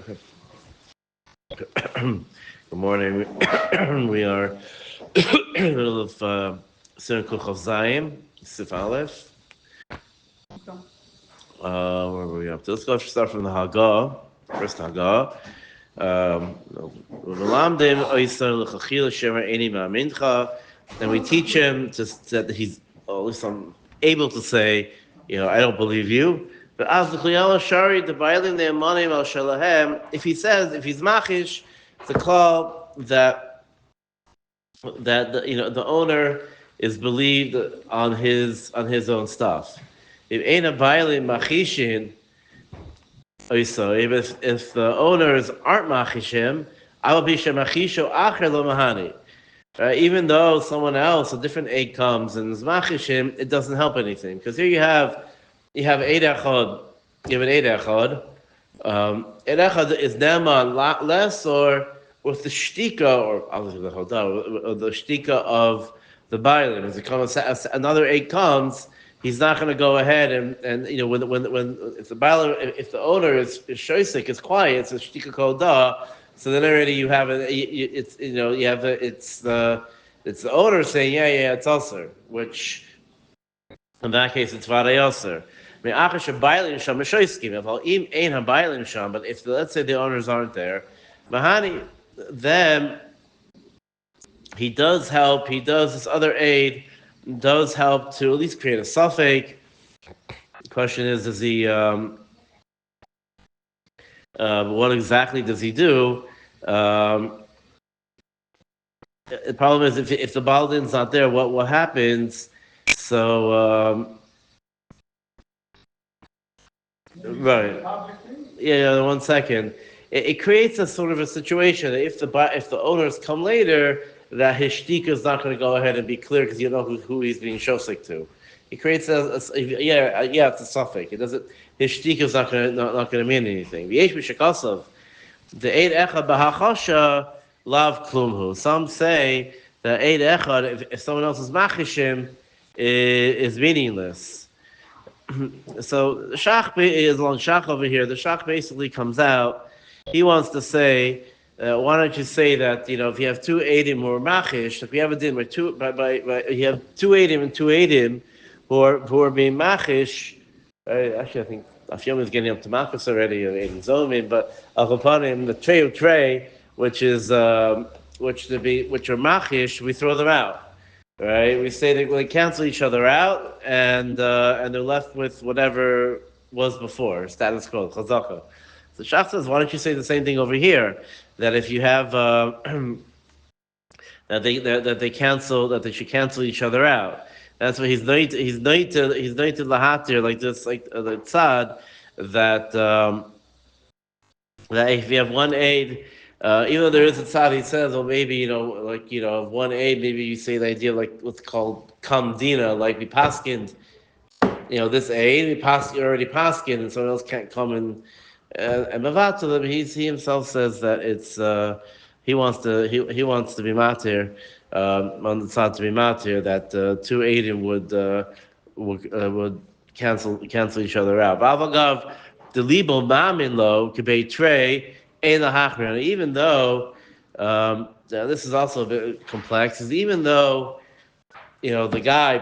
Okay. Good morning. We are in the middle of Siman Kuf Chav Zayim, Sif Aleph. Where are we up to? Let's go start from the Hagah, first Hagah. And we teach him just that he's, or at least I'm able to say, I don't believe you. But if he says, if he's machish, it's a call that the owner is believed on his own stuff. If ain't a bailin machishin, so if the owners aren't machishim, I will be shemachisho acher lo mahani. Even though someone else, a different egg comes and is machishim, it doesn't help anything because here you have eid echad. You have an eid echad. Eid echad is neman less or with the shtika or obviously the chodah, or the shtika of the bailin. As another egg comes, he's not going to go ahead and when if the owner is shoisik, is quiet, it's a shtika kodah. So then already you have it's the owner saying it's usher, which in that case it's varei usher. I mean, achash bailin sham shoiskim. If al im ein habailin sham, but if let's say the owners aren't there, mahani, then he does help. He does this other aid does help to at least create a suffix. The question is, does he? What exactly does he do? The problem is if the baldin's not there, what happens? So right, yeah. 1 second. It creates a sort of a situation that if the owners come later, that his shtika is not going to go ahead and be clear because you know who he's being shosik to. It creates it's a suffix. It doesn't. His shtika is not going to mean anything. The eid echad b'hachasha lav klumhu. Some say that eid echad, if someone else is machishim, is meaningless. So the shach is on shach over here. The shach basically comes out. He wants to say, why don't you say that if you have two eidim or machish, if we have a din where you have two eidim and two eidim who are being machish. Actually, I think Yomi is getting up to machis already, or eidim zomin, but him the tray, which are machish, we throw them out. Right? We say they cancel each other out, and they're left with whatever was before, status quo, chazaka. So Shach says, why don't you say the same thing over here? That if you have that they should cancel each other out. That's what he's going to lahatir like this, like the tzad that if you have one aid. Even though there is a tzad, he says, well, maybe, one aid, maybe you say the idea like what's called kamdina, like we paskind, this aid, we already paskind, and someone else can't come and mavato them. He himself says that it's, he wants to be matir, on the tzad to be matir, that two aidim would cancel each other out. Bavagav, the libo mamin lo, kibay trey, even though this is also a bit complex, is even though the guy,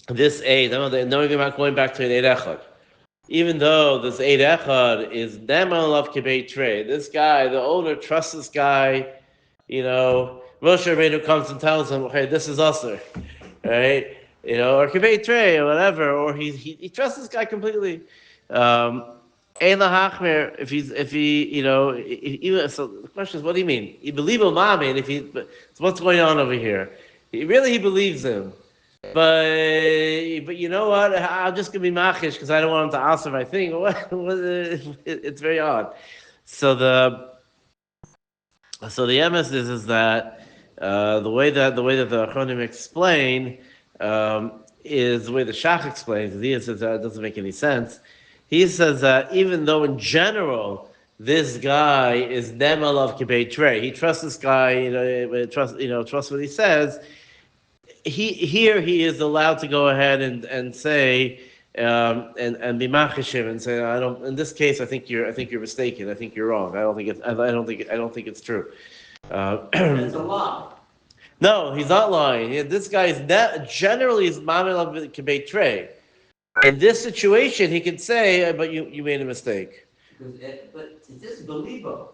this aid, they're not going back to an eid echad. Even though this eid echad is neman of kibei trey, this guy, the owner trusts this guy. Moshe Rabbeinu comes and tells him, "Okay, this is usher," right? Or kibei trey or whatever, or he trusts this guy completely. Ein lahachmer, if so the question is, what do you mean? You believe him, mamin, so what's going on over here? He believes him. But you know what? I'm just gonna be machish because I don't want him to answer my thing. It's very odd. So the emes is that the way that the Achronim explain is the way the Shach explains. Deah says that it doesn't make any sense. He says that even though in general this guy is nemal of kibei trey, he trusts this guy, trusts what he says. He is allowed to go ahead and say and be machishim and say, I don't. In this case, I think you're mistaken. I think you're wrong. I don't think it's true. That's a lie. No, he's not lying. This guy is generally is mamel kibei trey. In this situation, he can say, but you made a mistake. But it is beliebo.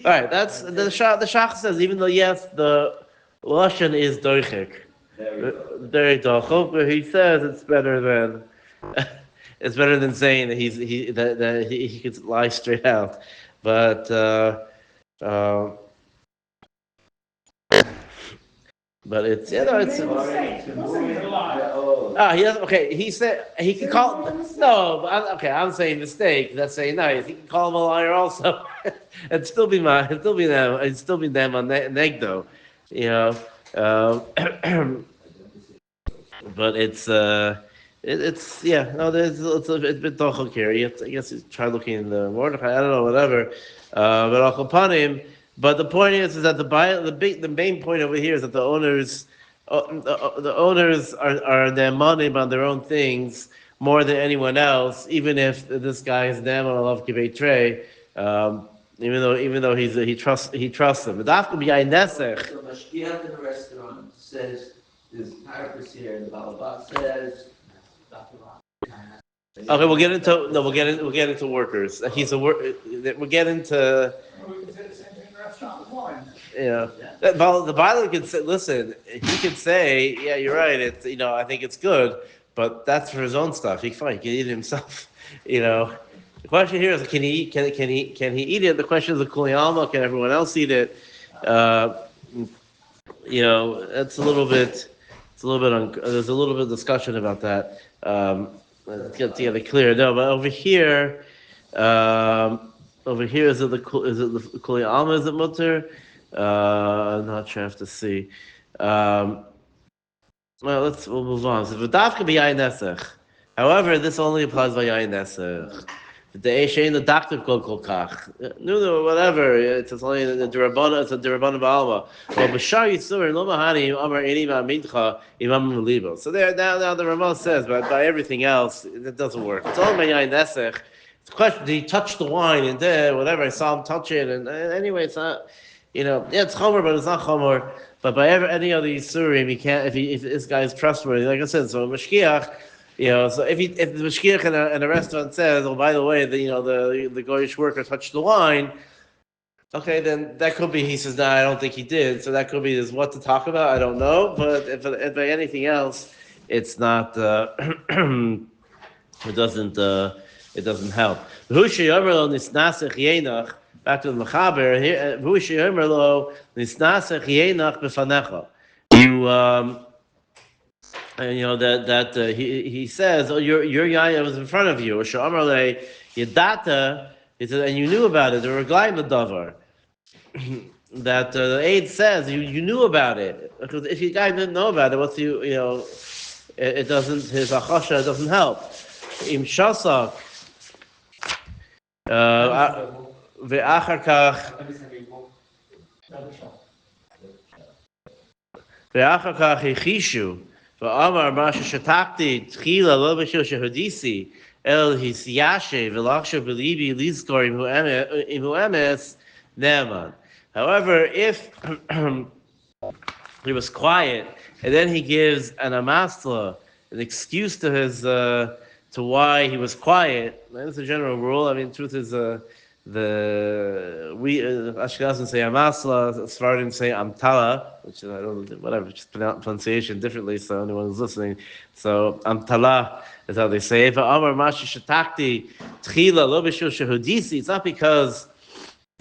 All right, that's the shach says. Even though yes, the lashon is doichik, very dochok, but he says it's better than it's better than saying that he could lie straight out. But uh, but it's yes, okay. He said he can call no. I'm saying mistake. That's saying nice. He can call him a liar also, and still be them on negdo, you know. But it's yeah. No, it's a bit dochok here. I guess you try looking in the Mordechai. I don't know, whatever. But I'll upon him. But the point is that the main point over here is that the owners are their money on their own things more than anyone else, even if this guy is them on a love kibei tray. Even though he trusts them. The dafka b'yayin nesech. So mashgiach in a restaurant says there's purpose here, and the balabas says. Okay, we'll get into workers. He's a work. We'll get into. Yeah, the Bible could say, listen. He could say, yeah, you're right. It's I think it's good, but that's for his own stuff. He can eat it himself. The question here is, can he eat? Can he eat it? The question is, the kuliyama, can everyone else eat it? That's a little bit. There's a little bit of discussion about that. Let's get together clear. No, but over here is it the kuliyama? Is it mutter? I'm not sure. I have to see. We'll move on. So v'daf can be yayin nesech. However, this only applies by yayin nesech. The Eishain the doctor kol kach. No, whatever. It's only the derabana. It's a derabana ba'alma. Well, b'shar yisur lo mahani amar eni ma'amidcha imam libo. So there now the Ramah says, but by everything else it doesn't work. It's only by yayin nesech. It's a question: did he touch the wine and there? Whatever. I saw him touch it, and anyway, it's not. It's chomer, but it's not chomer. But by any other yisurim, he can't. If this guy is trustworthy, like I said, so mashkiach. So if the mashkiach in a restaurant says, "Oh, by the way, the goyish worker touched the wine," okay, then that could be. He says, "No, I don't think he did." So that could be what to talk about. I don't know, but if by anything else, it's not. It doesn't. It doesn't help. Back to the Mechaber here. He says, "Oh, your yayin was in front of you." Or Sha'amarle Yadata. He said, and you knew about it. There were glide the davar that the aide says you knew about it. Because if your guy didn't know about it, it doesn't. His achasha doesn't help. Im shasak. Ve'achar kach hechishu. V'amar masha shatakti tchila lo b'shil shehudisi el hisyashe v'lachshav b'libi lizkor imu emes ne'eman. However, if he was quiet and then he gives an amasla, an excuse to his to why he was quiet, that's a general rule. I mean, the truth is Ashkenazim say amasla, Sephardim say amtala, which I don't know, whatever, just pronunciation differently. So anyone who's listening, so amtala is how they say it. Amar mashi shatakti tchila lo b'shul shehudisi. It's not because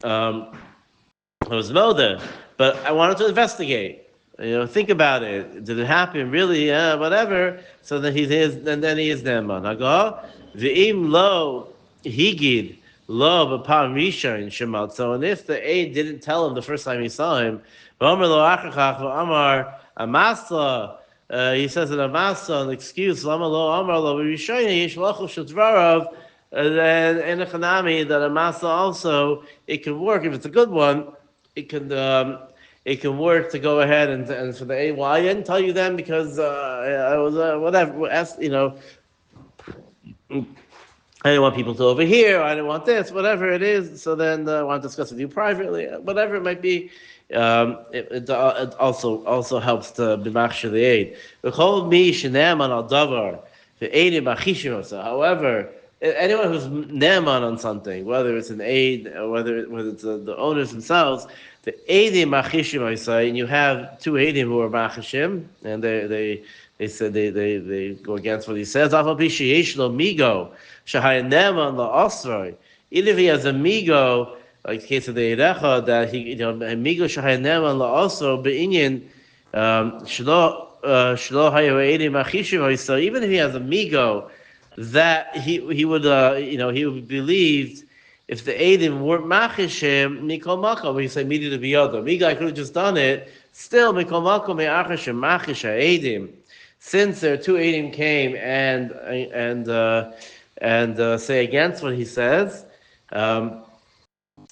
I was moda, but I wanted to investigate. Think about it. Did it happen? Really? Whatever. So then he is neman. Hago v'im lo higid. Lo b'pam risha in Shemot. So, and if the aide didn't tell him the first time he saw him, v'amar lo achachach v'amar amasla, he says an amasla, an excuse, lama lo amar lo v'rishoyne yishlochu shetvarav, then in a chanami that amasla also, it can work if it's a good one, it can work to go ahead and for the aide, well, I didn't tell you then because I was whatever, I didn't want people to overhear. I didn't want this, whatever it is. So then I want to discuss with you privately, whatever it might be. It also helps to b'machshir the aid. V'chol mi sheneman al davar ve'edim achishim. However, anyone who's neman on something, whether it's an aid or whether it's the owners themselves, the edim achishim, I say, and you have two edim who are machishim, and they said they go against what he says. Afal pi sheyesh lo migo shahay neman la asroi. Even if he has a migo, like the case of the Erecha, that he, migo shahay neman la asro be'inyan shlo hayo edim achishim. So even if he has a migo, that he would he would be believed if the Eidim weren't machishim mikol makom. We say midi to biyado. Miga, I could have just done it. Still mikol makom me'achishim machish Eidim. Since there are two Eidim came and say against what he says, havile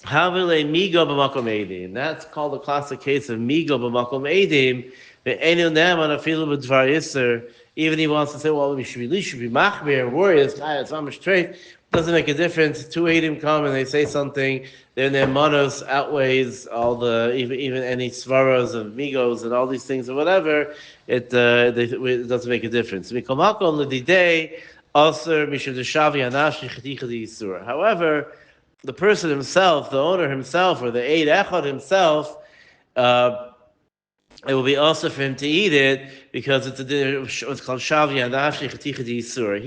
migo b'makom Eidim. That's called the classic case of migo b'makom Eidim. Ve'enu neman afilu b'dvar yiser. Even he wants to say, well, we should be machmir, warriors, it's not much trade. Doesn't make a difference. Two Eidim come and they say something, then their manos outweighs all the even any svaros of migos and all these things or whatever. It doesn't make a difference. However, the person himself, the owner himself, or the Eid Echad himself, it will be also for him to eat it because it's called Shavya Nafshi Chaticha Yisur.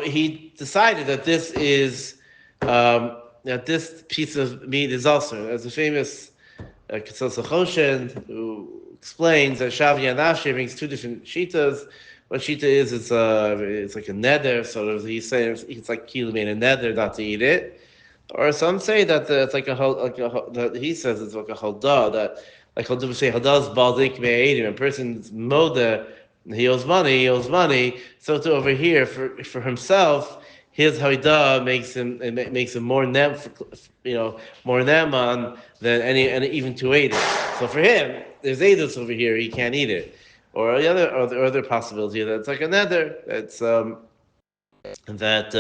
He decided that this is that this piece of meat is also, as a famous Ketzos Choshen who explains that Shavya Nafshi brings two different shitas. What shita is, it's like a nether, sort of. He's saying it's like Kilo made a nether not to eat it. Or some say that it's like that he says it's like a halda, that like halda say halda's baldik me'edim. A person's moda, he owes money. So to over here for himself, his halda makes him more more neman than any even to edim. So for him, there's edus over here, he can't eat it. Or the other possibility that it's like another. It's that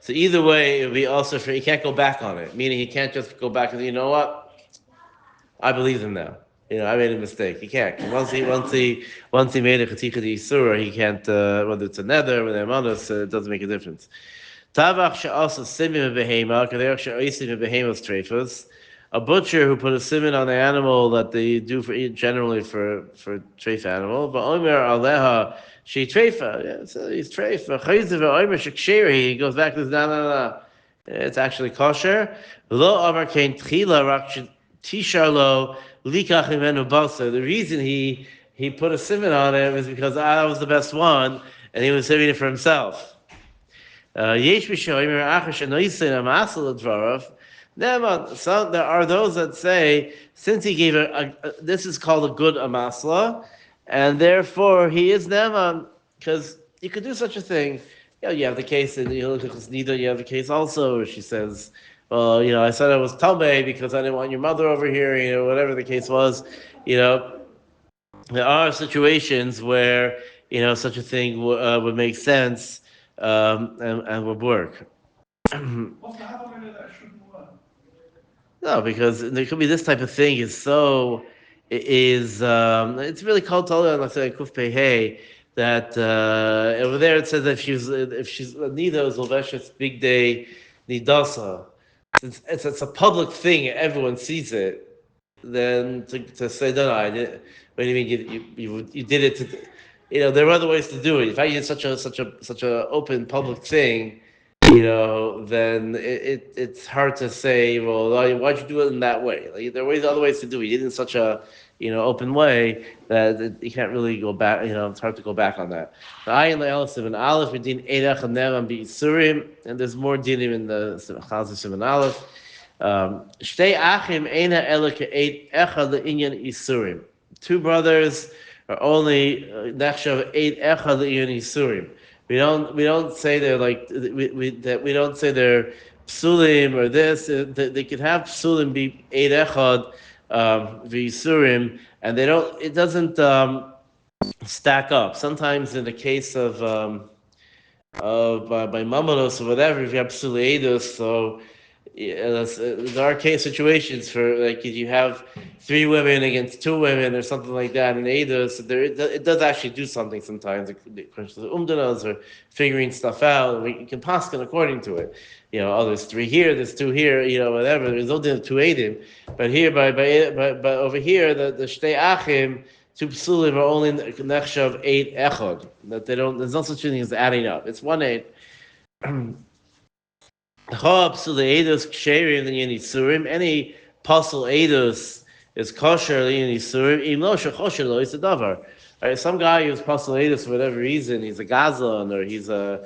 so either way it would be also for he can't go back on it, meaning he can't just go back and you know what, I believe him now, I made a mistake. He can't. Once he made a chaticha d'isura, he can't whether it's a nether or an emanus, it doesn't make a difference. Tavach she'also simim behema kaderach she'oisim behemas treifas. A butcher who put a simon on the animal that they do for generally for treif animal, but omer aleha she treifa. Yeah, so he's treifa. Chayzev omer sheksheri. He goes back to this. No. It's actually kosher. Lo amar kain tchila rak tisharlo likach imenu basa. The reason he put a simon on it was because I was the best one, and he was saving it for himself. Yesh mishoyim achash anoisin amasal advarav. There are those that say, since he gave this is called a good amasla, and therefore he is neman, because you could do such a thing. You have the case in you have the case also where she says, well, I said I was tamei because I didn't want your mother over here, whatever the case was. There are situations where, such a thing would make sense and would work. No, because there could be this type of thing. It's really called Tola and Kuf Pei that over there it says that if she's Nida is Loveshes big day Nidasa. Since it's a public thing, everyone sees it. Then to say no, I did. What do you mean you did it to? There are other ways to do it. If I did such a open public thing, then it's hard to say, well, why'd you do it in that way? Like, there are other ways to do it. You did it in such a, open way that you can't really go back. It's hard to go back on that. The ayin le'el and aleph medin eidach ne'am be'isurim, and there's more dinim in the chazal siman aleph. Shtei achim eina ela ke'eid echad le'inyan isurim. Two brothers are only nechshav eid echad le'inyan isurim. We don't say they're like we don't say they're psulim or this. They could have psulim be eid echad v'yisurim, and it doesn't stack up. Sometimes in the case of by mamanos or whatever, if you have psula edus, so there are case situations for like if you have three women against two women or something like that in edus, it does actually do something sometimes. It crunches the umdanas or figuring stuff out. You can paskin according to it. There's three here, there's two here, whatever. There's only two edim, but here by over here the shtei achim. Two psulim are only nechshav eight echod. That they don't. There's no such thing as adding up. It's one eight. Any pasul edus is kosher yisurim. Imlo shechosher lo is a davar. Right, some guy who's pasul edus for whatever reason, he's a gazlan or he's a,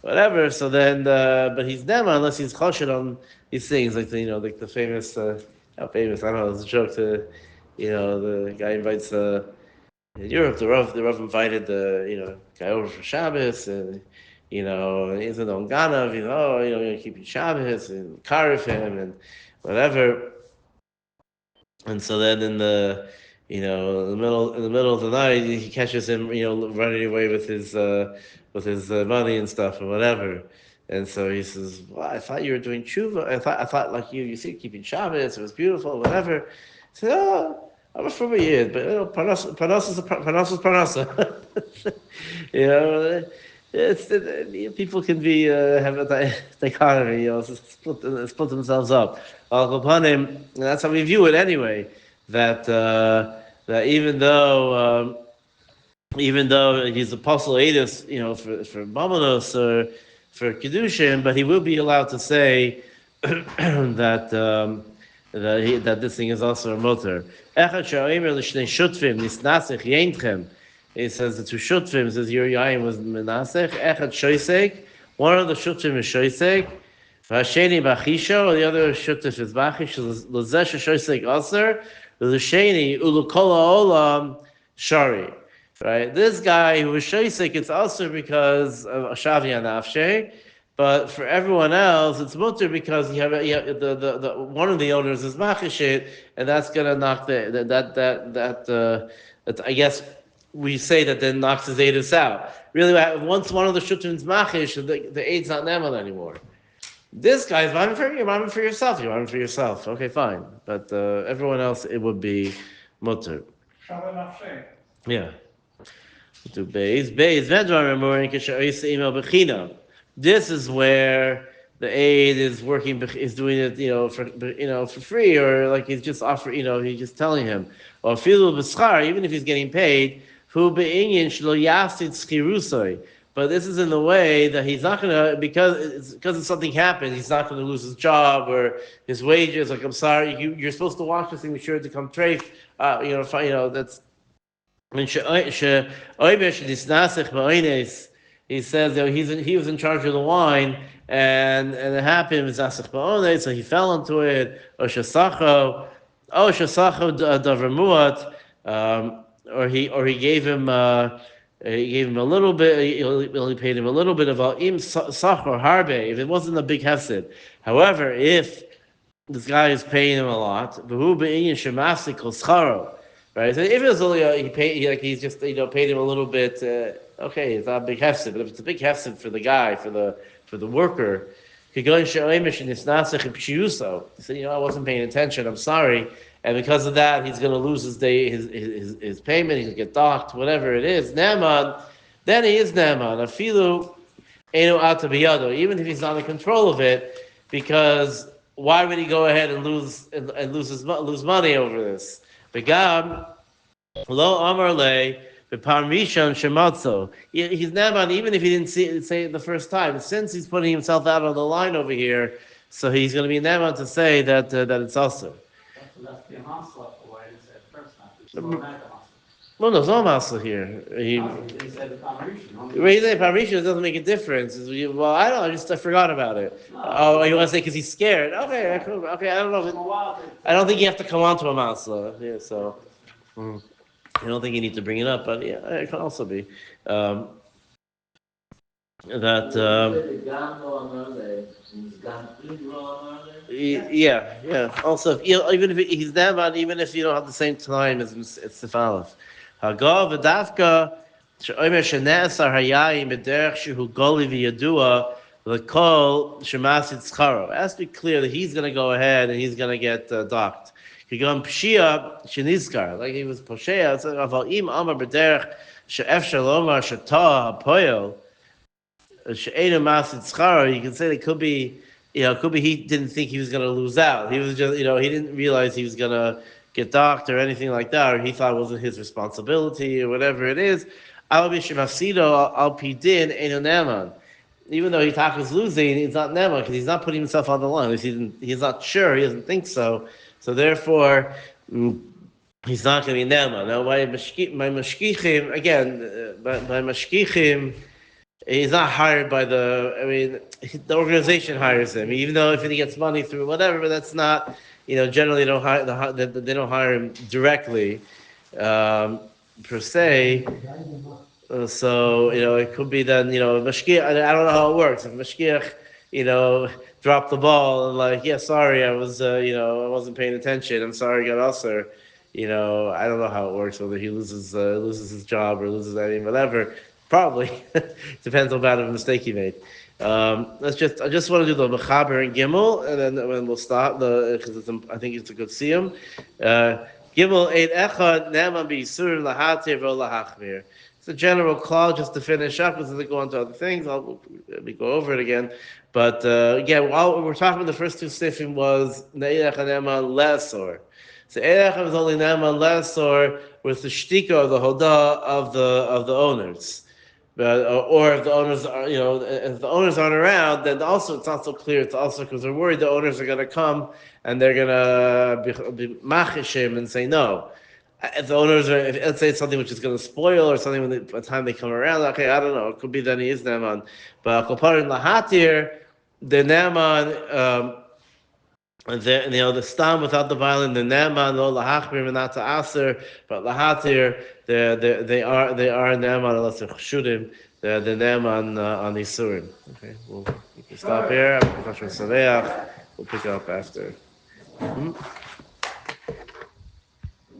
whatever. So then, but he's nema unless he's kosher on these things, like like the famous, not famous. I don't know. It's a joke to, the guy invites in Europe. The Rav invited the guy over for Shabbos and. He's an Onganav, keeping Shabbos and Karif him and whatever. And so then in the middle of the night, he catches him, running away with his money and stuff and whatever. And so he says, "Well, I thought you were doing tshuva. I thought like you see keeping Shabbos. It was beautiful, whatever." He said, "Oh, I'm a former yid, but parnas is parnasa." People can be have a dichotomy, split themselves up. And that's how we view it anyway. That even though he's apostle Adis, for Mamanos or for Kedushin, but he will be allowed to say that this thing is also a motor. He says the two shutfim says Yoreh was menasech. Echad shoisek. One of the shutfim is shoisek. V'hasheni bachisho. The other shutfim is bachish. L'zesh shoisek aser. L'sheni ulukola olam shari. Right. This guy who was shoisek, it's aser because of shavi anafshe. But for everyone else, it's mutter because you have the one of the owners is machishit, and that's gonna knock that I guess. We say that then knocks his aidus out. Really, once one of the shuttim's machish, the aid's not nemal anymore. This guy's vibing for you, vibing for yourself. You're vibing for yourself. Okay, fine. But everyone else, it would be mutter. Yeah. This is where the aid is working, is doing it, for free, or like he's just offering, he's just telling him, or even if he's getting paid. But this is in the way that he's not gonna because something happened. He's not gonna lose his job or his wages. Like I'm sorry, you're supposed to watch this thing. Be sure to come trafe. That's he says he was in charge of the wine and it happened. So he fell into it. Or he gave him a little bit. He only paid him a little bit of im sachar harbe. If it wasn't a big hefsid. However, if this guy is paying him a lot, right? So if it was only he's just paid him a little bit. Okay, it's not a big hefsid. But if it's a big hefsid for the guy, for the worker, he said, I wasn't paying attention. I'm sorry. And because of that, he's going to lose his payment. He's going to get docked, whatever it is. Naaman, then he is Naaman. Afilu enu ata biyado, even if he's not in control of it, because why would he go ahead and lose money over this? Begam lo amar le beparmishon shematzo. He's Naaman, even if he didn't say it the first time. Since he's putting himself out on the line over here, so he's going to be Naaman to say that it's also. Well, there's no masla here. He said Parisha doesn't make a difference. Well, I forgot about it. Oh, you want to say because he's scared? Okay, I don't know. I don't think you have to come on to a masla. Yeah, so I don't think you need to bring it up, but yeah, it can also be that. Yeah. Also, even if he's never, even if you don't have the same time as it's the Aleph. Hagav v'dafka שאומר שנאסר היין בדרך שהוא גולי וידוע לכל שמעשית שכרו. It has to be clear that he's going to go ahead and he's going to get docked. כגון פשיע שנזכר, like he was פושע, אבל אם אמר בדרך שאפשר לומר שטוע הפועל, שאינו מעשית שכרו, you can say it could be, it could be he didn't think he was going to lose out. He was just, he didn't realize he was going to get docked or anything like that, or he thought it wasn't his responsibility or whatever it is. Even though Hitaka is losing, he's not Nema because he's not putting himself on the line. He's not sure, he doesn't think so. So therefore, he's not going to be Nema. Now, by Mashkichim, again, by Mashkichim, he's not hired by the organization hires him, even though if he gets money through whatever, but that's not, generally they don't hire him directly, per se. So, it could be then, Mashkiach, I don't know how it works. If Mashkiach, dropped the ball and like, yeah, sorry, I was, I wasn't paying attention. I'm sorry, got ulcer. I don't know how it works, whether he loses his job or loses anything, whatever. Probably. Depends on bad of a mistake he made. I just want to do the Mechaber and Gimel, and then we'll stop, because I think it's a good siyum. Gimel, Eid Echad, Ne'eman B'Yisurim Lahatir V'Lo Lahachmir. It's a general call just to finish up as they go on to other things. We go over it again. But again, while we're talking about the first two sifim was Ne'elech and Ne'eman Lesor. So Eilech was only Ne'eman Lesor with the shtika of the hoda of the owners. But, or if the owners are, if the owners aren't around, then also it's not so clear. It's also because they're worried the owners are going to come and they're going to be machishim and say no. If the owners are, let's say it's something which is going to spoil or something by the time they come around, okay, I don't know. It could be that he is Naaman. But Koparin Lahatir, the Naaman, the stam without the violin, the Naaman, lo Lahachmir, not to Aser, but Lahatir, they are Naaman unless they're Chshudim, the Naaman on Isurim. Okay, we can stop here. We'll pick it up after.